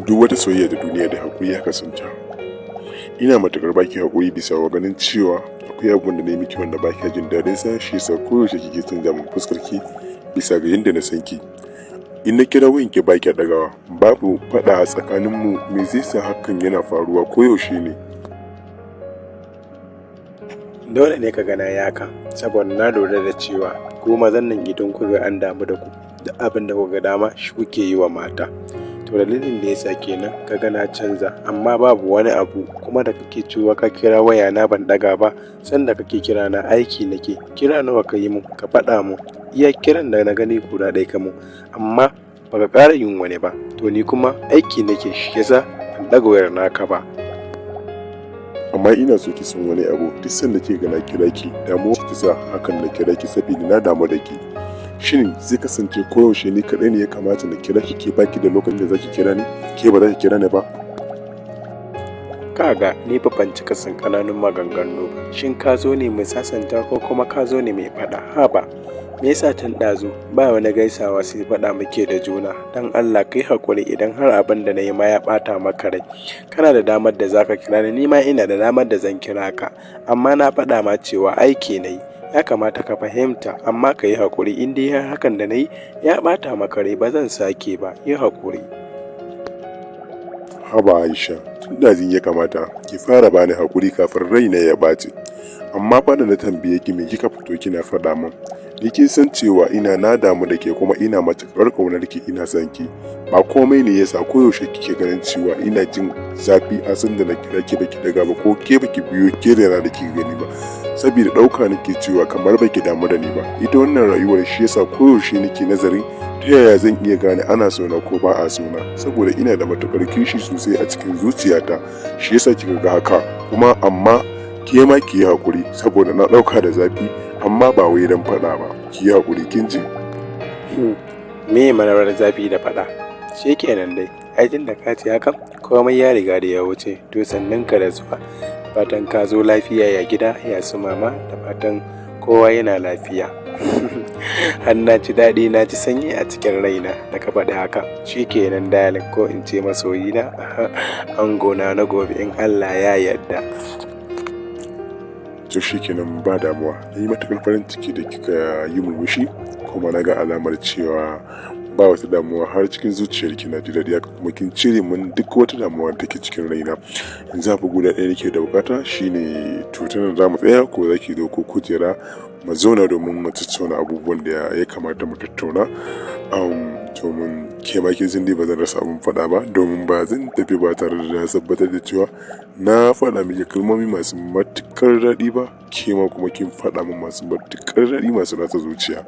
duk wata soyayya da duniya da hakuri ya kasance. Ina matukar baki hakuri bisa wa ganin cewa akwai abun da na yi miki wanda baki jin daɗin sa, shi yasa koyaushe kike canza min fuskar ki bisa ga yadda na san ki. In na kira wayan ki baki ɗagawa, babu faɗa a tsakaninmu, me zai sa hakan yana faruwa koyaushe ne? Dole ne ka gana yaka, saboda na lura da cewa ku mazan nan idan kuka an damu da ku da abin da kuka dama shi kuke yi wa mata. To dalilin da yasa kenan ka gana canza, amma babu wani abu kuma da kake cewa ka kira waya na ban daga ba, sanda kake kira na aiki nake. Kira nawa ka yi mun ka faɗa mu, iya kiran da na gani guda ɗaya ka mu, amma baka ƙara yin wani ba. To ni kuma aiki nake, shi yasa ban ɗaga wayar naka ba. Amma ina so ki san wani abu, duk sanda ke gana kira ki, damuwa ta sa hakan na kira ki saboda na damu da ki. Shin zai kasance koyaushe ni kaɗai ne ya kamata na kira ki, ke baki da lokacin da zaki kira ni, ke ba za ki kira ni ba? Kaga ni fa ban cika san ƙananun maganganu ba. Shin ka zo ne mai sasanta ko kuma ka zo ne mai faɗa? Ha ba, me yasa tun ɗazu ba wani gaisawa sai faɗa muke da juna? Dan Allah kai hakuri idan har abin da na yi ma ya ɓata maka rai. Kana da damar da zaka kira ni ma ina da damar da zan kira ka. Amma na faɗa ma cewa aiki na yi. Ya kamata ka fahimta, amma ka yi hakuri in dai har hakan da na yi ya ɓata maka rai, ba zan sake ba. Yi hakuri. Haba Aisha, tun ɗazun ya kamata ki fara bani hakuri kafin raina ya ɓaci. Amma fa da na tambaye ki me kika fito kina faɗa min? Ni kin san cewa ina na damu da ke kuma ina matuƙar ƙaunar ki, ina son ki. Ba komai ne yasa koyaushe kike ganin cewa ina jin zafi a san da na kira ki baki daga ba, ko ke baki biyo ke da kike gani ba. Saboda ɗauka nake cewa kamar baki damu da ni ba. Ita wannan rayuwar shi yasa koyaushe nake nazarin ta yaya zan iya gane ana sona ko ba a sona, saboda ina da matuƙar kishi sosai a cikin zuciyata. Shi yasa kika ga haka. Kuma amma ke ma ki yi hakuri, saboda na ɗauka da zafi, amma ba wai don faɗa ba. Ki yi hakuri kin ji? Me manawar zafi da faɗa? Shi kenan dai, aikin da ka ce hakan komai ya riga da ya wuce. To sannan ka da zuwa, fatan ka zo lafiya, ya gida ya su mama, da fatan kowa yana lafiya. Har na ci daɗi, na ci sanyi a cikin raina da ka faɗi haka. Shi kenan dalin, ko in ce masoyina, angona na gobe in Allah ya yarda. To shi kenan, ba damuwa. Na yi matuƙar farin ciki da kika yi murmushi, kuma na ga alamar cewa ba wata damuwa har cikin zuciyarki na ji daɗi, haka kuma kin cire min duk wata damuwa da take cikin raina. Yanzu abu guda ɗaya nake da bukata, shine to tana za mu tsaya ko za ki zo ko kujera mu zauna domin mu tattauna abubuwan da ya kamata mu tattauna. Domin ke ma kin san dai ba zan rasa abin faɗa ba, domin ba zan tafi ba tare da na tabbatar da cewa na faɗa miki kalmomi masu matuƙar daɗi ba, ke ma kuma kin faɗa min masu matuƙar daɗi masu ratsa zuciya.